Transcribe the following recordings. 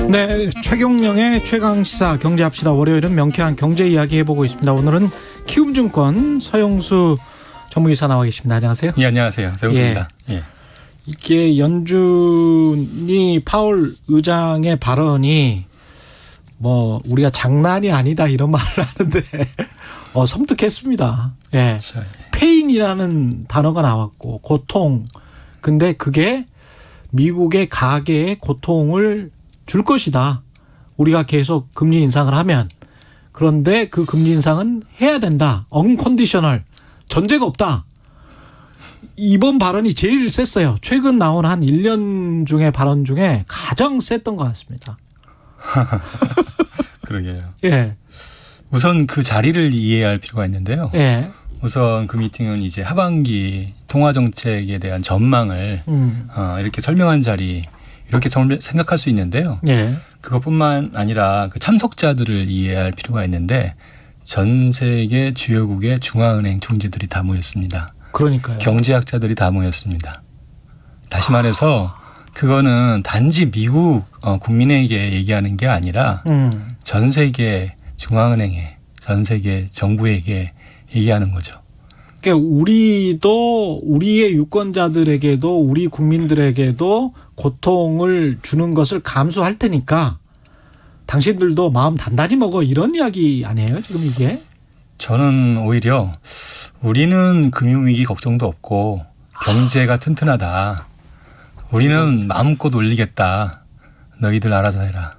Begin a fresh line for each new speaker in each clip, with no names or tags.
네, 최경영의 최강시사 경제합시다. 월요일은 명쾌한 경제 이야기 해보고 있습니다. 오늘은 키움증권 서영수 전무이사 나와 계십니다. 안녕하세요.
예, 안녕하세요. 서영수입니다. 예.
이게 연준이 파월 의장의 발언이 뭐 우리가 장난이 아니다 이런 말을 하는데 섬뜩했습니다. 예.
그렇죠.
페인이라는 단어가 나왔고 고통. 근데 그게 미국의 가계에 고통을 줄 것이다. 우리가 계속 금리 인상을 하면. 그런데 그 금리 인상은 해야 된다. 언컨디셔널. 전제가 없다. 이번 발언이 제일 셌어요. 최근 나온 한 1년 중에 발언 중에 가장 셌던 것 같습니다.
그러게요.
예.
우선 그 자리를 이해할 필요가 있는데요.
예.
우선 그 미팅은 이제 하반기 통화 정책에 대한 전망을 이렇게 설명한 자리 이렇게 생각할 수 있는데요.
예.
그것뿐만 아니라 그 참석자들을 이해할 필요가 있는데 전 세계 주요국의 중앙은행 총재들이 다 모였습니다.
그러니까요.
경제학자들이 다 모였습니다. 다시 말해서 그거는 단지 미국 국민에게 얘기하는 게 아니라 전 세계 중앙은행에 전 세계 정부에게 얘기하는 거죠.
그러니까 우리도 우리의 유권자들에게도 우리 국민들에게도 고통을 주는 것을 감수할 테니까 당신들도 마음 단단히 먹어 이런 이야기 아니에요 지금 이게?
저는 오히려 우리는 금융위기 걱정도 없고 경제가 튼튼하다. 우리는 마음껏 올리겠다. 너희들 알아서 해라.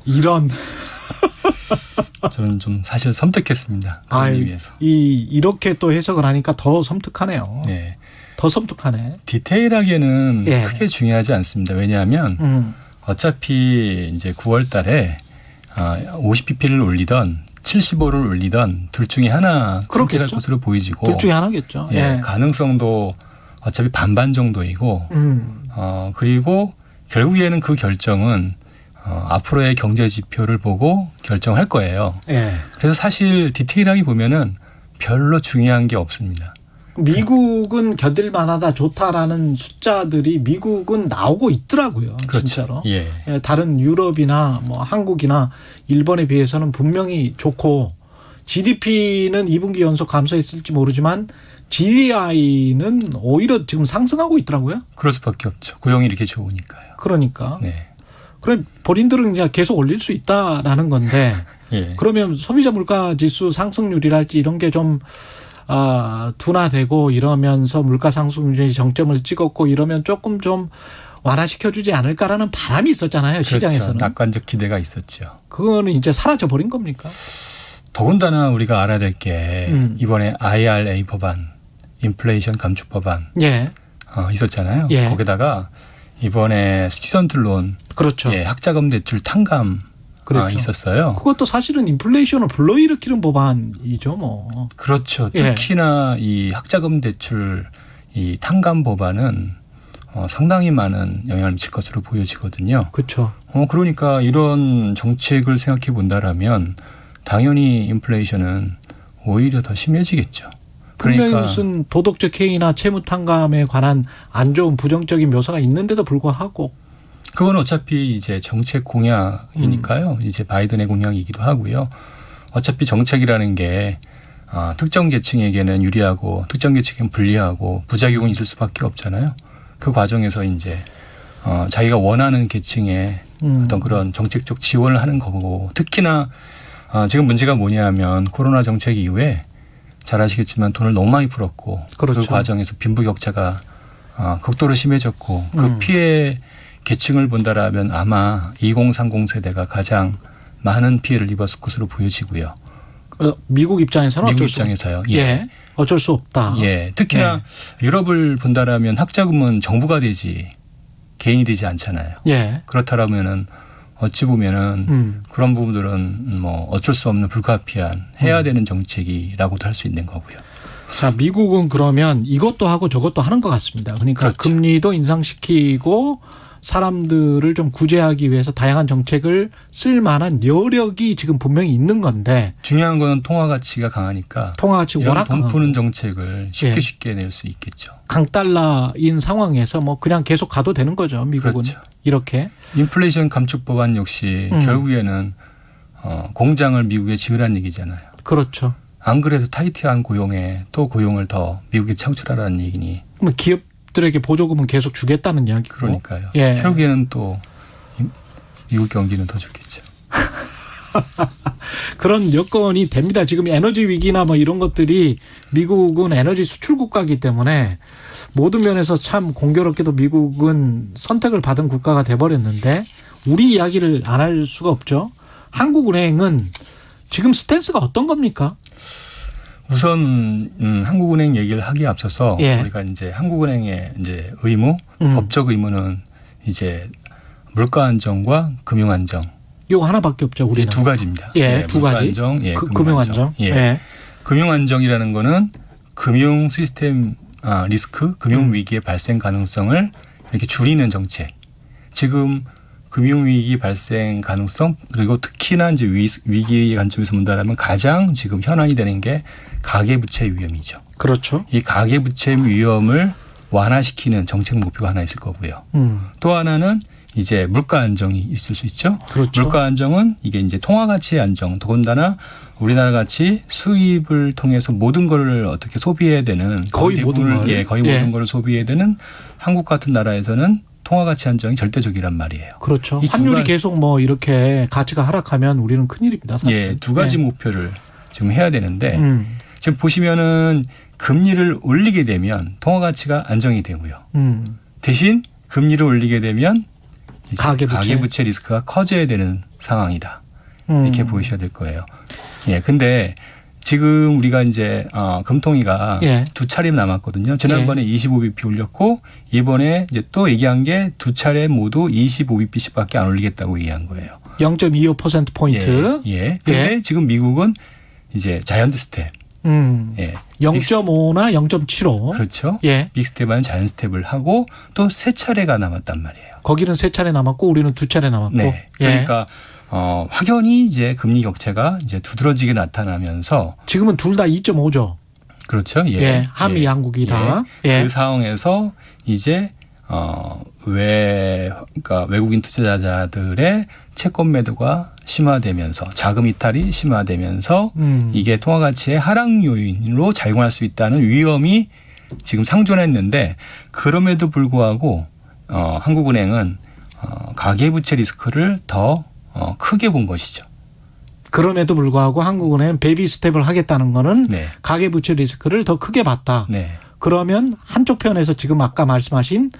이런.
저는 좀 사실 섬뜩했습니다. 위해서.
이렇게 또 해석을 하니까 더 섬뜩하네요.
네.
더 섬뜩하네.
디테일하게는
예.
크게 중요하지 않습니다. 왜냐하면 어차피 이제 9월 달에 50pp를 올리던 75를 올리던 둘 중에 하나 선택할 것으로 보이지고
둘 중에 하나겠죠.
예.
예.
가능성도 어차피 반반 정도이고 그리고 결국에는 그 결정은 앞으로의 경제 지표를 보고 결정할 거예요.
예.
그래서 사실 디테일하게 보면은 별로 중요한 게 없습니다.
미국은 견딜 만하다 좋다라는 숫자들이 미국은 나오고 있더라고요.
그렇죠.
진짜로.
예.
다른 유럽이나 뭐 한국이나 일본에 비해서는 분명히 좋고 GDP는 2분기 연속 감소했을지 모르지만 GDI는 오히려 지금 상승하고 있더라고요.
그럴 수밖에 없죠. 고용이 이렇게 좋으니까요.
그러니까.
네.
그럼 본인들은 그냥 계속 올릴 수 있다라는 건데
예.
그러면 소비자 물가 지수 상승률이랄지 이런 게 좀 둔화되고 이러면서 물가 상승률이 정점을 찍었고 이러면 조금 좀 완화시켜주지 않을까라는 바람이 있었잖아요.
그렇죠.
시장에서는.
낙관적 기대가 있었죠.
그거는 이제 사라져버린 겁니까?
더군다나 우리가 알아야 될 게 이번에 IRA 법안, 인플레이션 감축 법안
예.
있었잖아요.
예.
거기다가 이번에 스튜던트 론,
그렇죠.
예, 학자금 대출 탕감
그렇죠.
있었어요.
그것도 사실은 인플레이션을 불러일으키는 법안이죠, 뭐.
그렇죠.
예.
특히나 이 학자금 대출 이 탕감 법안은 상당히 많은 영향을 미칠 것으로 보여지거든요.
그렇죠.
그러니까 이런 정책을 생각해 본다라면 당연히 인플레이션은 오히려 더 심해지겠죠.
분명히
그러니까
무슨 도덕적 해이나 채무 탕감에 관한 안 좋은 부정적인 묘사가 있는데도 불구하고
그건 어차피 이제 정책 공약이니까요. 이제 바이든의 공약이기도 하고요. 어차피 정책이라는 게 특정 계층에게는 유리하고 특정 계층에게는 불리하고 부작용은 있을 수밖에 없잖아요. 그 과정에서 이제 자기가 원하는 계층에 어떤 그런 정책적 지원을 하는 거고 특히나 지금 문제가 뭐냐면 코로나 정책 이후에 잘 아시겠지만 돈을 너무 많이 풀었고
그렇죠.
그 과정에서 빈부격차가 극도로 심해졌고 그 피해 계층을 본다라면 아마 2030 세대가 가장 많은 피해를 입었을 것으로 보여지고요.
미국 입장에서는
미국
어쩔
입장에서요.
수, 예. 어쩔 수 없다.
예. 특히나 유럽을 본다라면 학자금은 정부가 되지 개인이 되지 않잖아요.
예.
그렇다라면은 어찌 보면은 그런 부분들은 뭐 어쩔 수 없는 불가피한 해야 되는 정책이라고도 할 수 있는 거고요.
자, 미국은 그러면 이것도 하고 저것도 하는 것 같습니다. 그러니까
그렇죠.
금리도 인상시키고 사람들을 좀 구제하기 위해서 다양한 정책을 쓸 만한 여력이 지금 분명히 있는 건데
중요한 거는 통화 가치가 강하니까
통화 가치
이런
워낙
돈
강하고
푸는 정책을 쉽게
예.
쉽게 낼 수 있겠죠.
강달러인 상황에서 뭐 그냥 계속 가도 되는 거죠. 미국은
그렇죠.
이렇게.
인플레이션 감축 법안 역시 결국에는 공장을 미국에 지으라는 얘기잖아요.
그렇죠.
안 그래도 타이트한 고용에 또 고용을 더 미국에 창출하라는 얘기니.
그럼 기업들에게 보조금은 계속 주겠다는 이야기고.
그러니까요.
예.
결국에는 또 미국 경기는 더 좋겠죠.
그런 여건이 됩니다. 지금 에너지 위기나 뭐 이런 것들이 미국은 에너지 수출 국가이기 때문에 모든 면에서 참 공교롭게도 미국은 선택을 받은 국가가 돼버렸는데 우리 이야기를 안 할 수가 없죠. 한국은행은 지금 스탠스가 어떤 겁니까?
우선 한국은행 얘기를 하기에 앞서서
예.
우리가 이제 한국은행의 이제 의무, 법적 의무는 이제 물가 안정과 금융 안정.
이거 하나밖에 없죠. 우리는
두 가지입니다.
예, 두
물가
가지.
안정, 예,
금융 안정.
예.
예.
금융 안정이라는 거는 금융 시스템 리스크, 금융 위기의 발생 가능성을 이렇게 줄이는 정책. 지금 금융 위기 발생 가능성 그리고 특히나 이제 위기의 관점에서 본다라면 가장 지금 현안이 되는 게 가계 부채 위험이죠.
그렇죠.
이 가계 부채 위험을 완화시키는 정책 목표가 하나 있을 거고요. 또 하나는 이제 물가 안정이 있을 수 있죠.
그렇죠.
물가 안정은 이게 이제 통화 가치의 안정. 더군다나 우리나라 같이 수입을 통해서 모든 걸 어떻게 소비해야 되는
거의 모든 걸.
예, 거의
예.
모든 걸 소비해야 되는 한국 같은 나라에서는 통화 가치 안정이 절대적이란 말이에요.
그렇죠.
이두
환율이
가지-
계속 뭐 이렇게 가치가 하락하면 우리는 큰일입니다. 사실.
예, 두 가지 목표를 지금 해야 되는데
음.
지금 보시면은 금리를 올리게 되면 통화 가치가 안정이 되고요. 대신 금리를 올리게 되면 이제
가계부채.
가계부채 리스크가 커져야 되는 상황이다. 이렇게 보이셔야 될 거예요. 예, 근데 지금 우리가 이제 금통위가
예.
두 차례 남았거든요. 지난번에 25bp 올렸고 이번에 이제 또 얘기한 게 두 차례 모두 25bp씩밖에 안 올리겠다고 얘기한 거예요.
0.25% 포인트.
예. 예. 근데 지금 미국은 이제 자이언트 스텝. 예.
0.5나 0.75.
그렇죠.
예.
빅스텝은 자이언트 스텝을 하고 또 세 차례가 남았단 말이에요.
거기는 세 차례 남았고 우리는 두 차례 남았고.
네.
예.
그러니까 확연히 이제 금리 격차가 이제 두드러지게 나타나면서
지금은 둘 다 2.5죠.
그렇죠. 예.
예. 한미 양국이 다. 예.
그 상황에서 이제 그러니까 외국인 투자자들의 채권 매도가 심화되면서 자금 이탈이 심화되면서 이게 통화 가치의 하락 요인으로 작용할 수 있다는 위험이 지금 상존했는데 그럼에도 불구하고 한국은행은 가계부채 리스크를 더 크게 본 것이죠.
그럼에도 불구하고 한국은행은 베이비 스텝을 하겠다는 거는
네.
가계부채 리스크를 더 크게 봤다.
네.
그러면 한쪽 편에서 지금 아까 말씀하신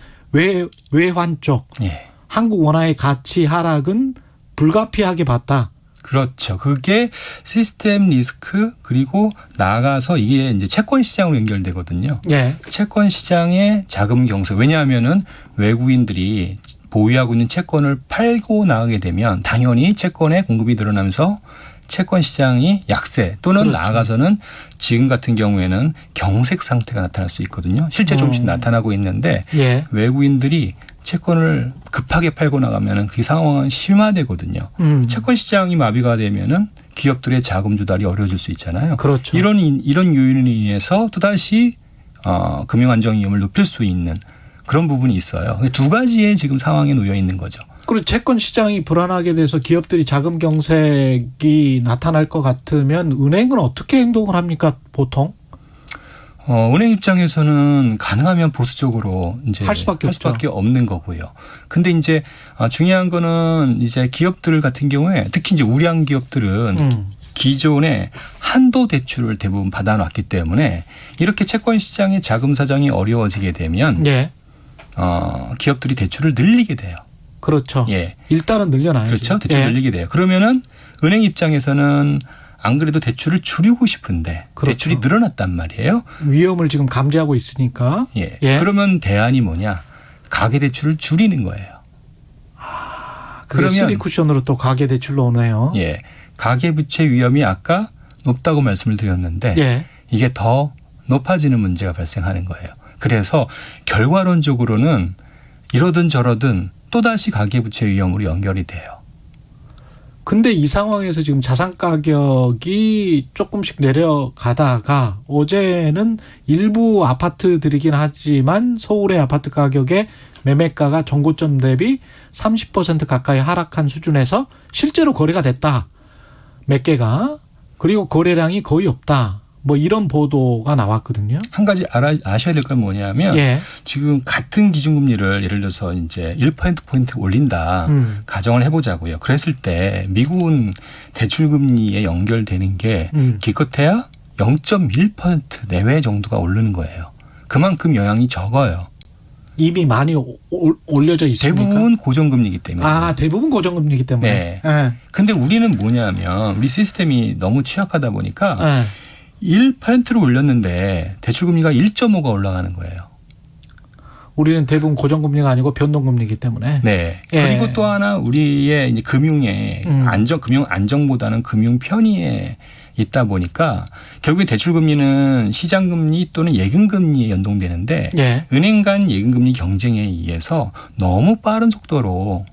외환 쪽
예.
한국 원화의 가치 하락은 불가피하게 봤다.
그렇죠. 그게 시스템 리스크 그리고 나아가서 이게 이제 채권 시장으로 연결되거든요.
예.
채권 시장의 자금 경색. 왜냐하면은 외국인들이 보유하고 있는 채권을 팔고 나가게 되면 당연히 채권의 공급이 늘어나면서 채권 시장이 약세 또는
그렇죠.
나아가서는 지금 같은 경우에는 경색 상태가 나타날 수 있거든요. 실제 조금씩 나타나고 있는데
예.
외국인들이 채권을 급하게 팔고 나가면은 그 상황은 심화되거든요. 채권 시장이 마비가 되면은 기업들의 자금 조달이 어려워질 수 있잖아요.
그렇죠.
이런 요인으로 인해서 또다시 금융 안정 위험을 높일 수 있는 그런 부분이 있어요. 두 가지의 지금 상황에 놓여 있는 거죠.
그리고 채권 시장이 불안하게 돼서 기업들이 자금 경색이 나타날 것 같으면 은행은 어떻게 행동을 합니까, 보통?
은행 입장에서는 가능하면 보수적으로 이제
할 수밖에
없는 거고요. 근데 이제 중요한 거는 이제 기업들 같은 경우에 특히 이제 우량 기업들은 기존에 한도 대출을 대부분 받아놨기 때문에 이렇게 채권 시장의 자금 사정이 어려워지게 되면
예.
기업들이 대출을 늘리게 돼요.
그렇죠.
예.
일단은 늘려놔야죠.
그렇죠. 대출
예.
늘리게 돼요. 그러면은 은행 입장에서는 안 그래도 대출을 줄이고 싶은데
그렇죠.
대출이 늘어났단 말이에요.
위험을 지금 감지하고 있으니까.
예.
예.
그러면 대안이 뭐냐? 가계 대출을 줄이는 거예요.
그러면 쓰리 쿠션으로 또 가계 대출로 오네요.
예. 가계 부채 위험이 아까 높다고 말씀을 드렸는데
예.
이게 더 높아지는 문제가 발생하는 거예요. 그래서 결과론적으로는 이러든 저러든 또다시 가계부채 위험으로 연결이 돼요.
근데 이 상황에서 지금 자산 가격이 조금씩 내려가다가 어제는 일부 아파트들이긴 하지만 서울의 아파트 가격의 매매가가 전고점 대비 30% 가까이 하락한 수준에서 실제로 거래가 됐다. 몇 개가. 그리고 거래량이 거의 없다. 뭐 이런 보도가 나왔거든요.
한 가지 아셔야 될 건 뭐냐면
예.
지금 같은 기준금리를 예를 들어서 이제 1%포인트 올린다 가정을 해보자고요. 그랬을 때 미국은 대출금리에 연결되는 게 기껏해야 0.1% 내외 정도가 오르는 거예요. 그만큼 영향이 적어요.
이미 많이 올려져 있습니까?
대부분 고정금리이기 때문에.
아, 대부분 고정금리이기 때문에.
네.
예.
근데 우리는 뭐냐면 우리 시스템이 너무 취약하다 보니까
예.
1%를 올렸는데 대출금리가 1.5가 올라가는 거예요.
우리는 대부분 고정금리가 아니고 변동금리이기 때문에.
네.
예.
그리고 또 하나 우리의 이제 금융의 금융 안정보다는 금융 편의에 있다 보니까 결국에 대출금리는 시장금리 또는 예금금리에 연동되는데
예.
은행 간 예금금리 경쟁에 의해서 너무 빠른 속도로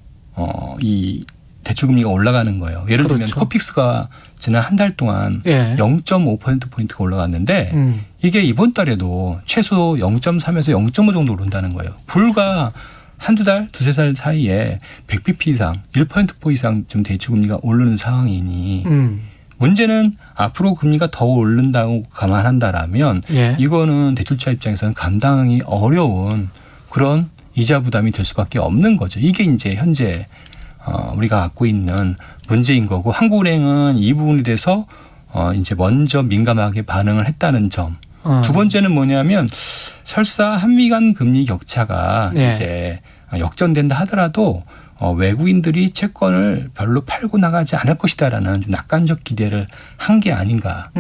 이 대출금리가 올라가는 거예요. 예를 들면
그렇죠.
코픽스가 지난 한 달 동안
예.
0.5%포인트가 올라갔는데 이게 이번 달에도 최소 0.3에서 0.5 정도 오른다는 거예요. 불과 한두 달, 두세 달 사이에 100bp 이상, 1%포 이상 좀 대출금리가 오르는 상황이니 문제는 앞으로 금리가 더 오른다고 감안한다라면
예.
이거는 대출자 입장에서는 감당이 어려운 그런 이자 부담이 될 수밖에 없는 거죠. 이게 이제 현재 우리가 갖고 있는 문제인 거고 한국은행은 이 부분에 대해서 이제 먼저 민감하게 반응을 했다는 점. 두 번째는 뭐냐면 설사 한미 간 금리 격차가
네.
이제 역전된다 하더라도 외국인들이 채권을 별로 팔고 나가지 않을 것이다라는 좀 낙관적 기대를 한 게 아닌가.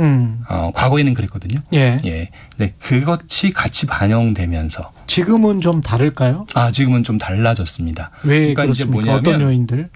과거에는 그랬거든요.
예.
예. 네, 그것이 같이 반영되면서
지금은 좀 다를까요?
지금은 좀 달라졌습니다.
왜
그러니까 이제
그렇습니까? 어떤 요인들?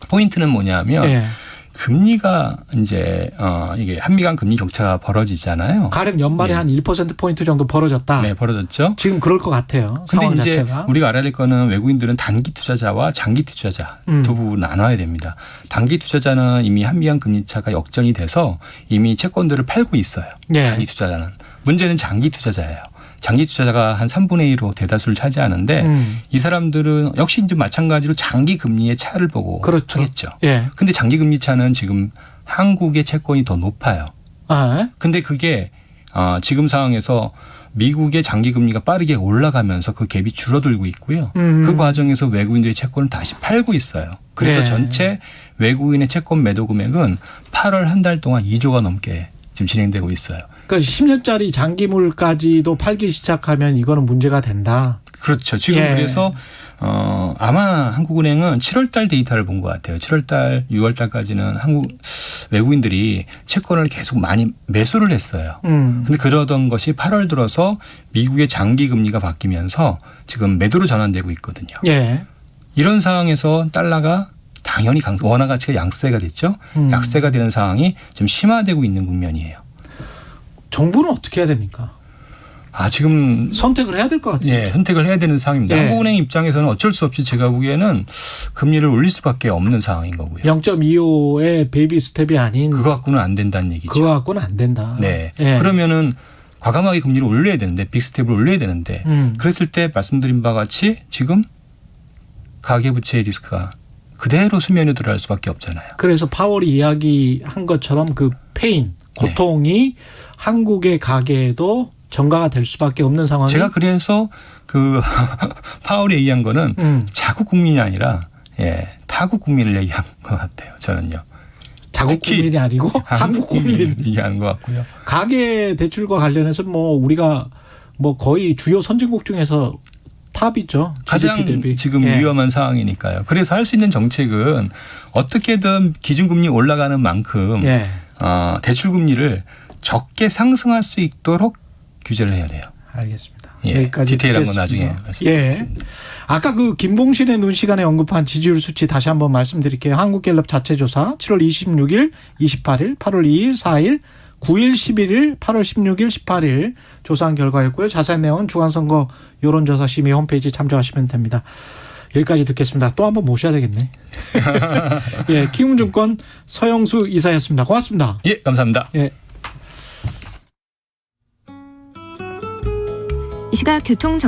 포인트는 뭐냐면
예.
금리가 이제 이게 한미 간 금리 격차가 벌어지잖아요.
가령 연말에
네.
한 1%포인트 정도 벌어졌다.
네, 벌어졌죠.
지금 그럴 것 같아요.
근데
상황
이제
자체가.
우리가 알아야 될 거는 외국인들은 단기 투자자와 장기 투자자 두 부분 나눠야 됩니다. 단기 투자자는 이미 한미 간 금리 차가 역전이 돼서 이미 채권들을 팔고 있어요.
예.
단기 투자자는. 문제는 장기 투자자예요. 장기 투자자가 한 3분의 1로 대다수를 차지하는데 이 사람들은 역시 이제 마찬가지로 장기 금리의 차를 보고
그렇죠.
하겠죠.
예.
근데 장기 금리 차는 지금 한국의 채권이 더 높아요.
아,
근데 그게 지금 상황에서 미국의 장기 금리가 빠르게 올라가면서 그 갭이 줄어들고 있고요. 그 과정에서 외국인들의 채권을 다시 팔고 있어요. 그래서
네.
전체 외국인의 채권 매도 금액은 8월 한 달 동안 2조가 넘게 지금 진행되고 있어요.
그러니까 10년짜리 장기물까지도 팔기 시작하면 이거는 문제가 된다.
그렇죠. 지금
예.
그래서 아마 한국은행은 7월 달 데이터를 본 것 같아요. 7월 달, 6월 달까지는 한국 외국인들이 채권을 계속 많이 매수를 했어요. 근데 그러던 것이 8월 들어서 미국의 장기 금리가 바뀌면서 지금 매도로 전환되고 있거든요.
예.
이런 상황에서 달러가 당연히 원화 가치가 양세가 됐죠. 약세가 되는 상황이 좀 심화되고 있는 국면이에요.
정부는 어떻게 해야 됩니까?
지금
선택을 해야 될 것 같아요.
예, 선택을 해야 되는 상황입니다.
예.
한국은행 입장에서는 어쩔 수 없이 제가 보기에는 금리를 올릴 수밖에 없는 상황인 거고요.
0.25의 베이비 스텝이 아닌
그거 갖고는 안 된다는 얘기죠.
그거 갖고는 안 된다.
네.
예.
그러면은 과감하게 금리를 올려야 되는데 빅스텝을 올려야 되는데 그랬을 때 말씀드린 바와 같이 지금 가계부채의 리스크가 그대로 수면에 들어갈 수밖에 없잖아요.
그래서 파월이 이야기한 것처럼 그 페인, 고통이 한국의 가계에도 전가가 될 수밖에 없는 상황이.
제가 그래서 그 파월이 얘기한 거는 자국 국민이 아니라 타국 국민을 얘기한 것 같아요. 저는요.
자국 국민이 아니고 한국 국민
얘기하는 것 같고요.
가계 대출과 관련해서 뭐 우리가 뭐 거의 주요 선진국 중에서 탑이죠.
가장
GDP 대비.
지금 위험한 상황이니까요. 그래서 할 수 있는 정책은 어떻게든 기준금리 올라가는 만큼 대출금리를 적게 상승할 수 있도록 규제를 해야 돼요.
알겠습니다.
예,
여기까지
디테일한 건
듣겠습니다.
나중에 말씀드리겠습니다.
아까 그 김봉신의 눈 시간에 언급한 지지율 수치 다시 한번 말씀드릴게요. 한국갤럽 자체조사 7월 26일, 28일, 8월 2일, 4일, 9일, 11일, 8월 16일, 18일 조사한 결과였고요. 자세한 내용은 중앙선거 여론조사 심의 홈페이지 참조하시면 됩니다. 여기까지 듣겠습니다. 또 한번 모셔야 되겠네. 예, 키움증권 서영수 이사였습니다. 고맙습니다.
예, 감사합니다.
예.
이 시각 교통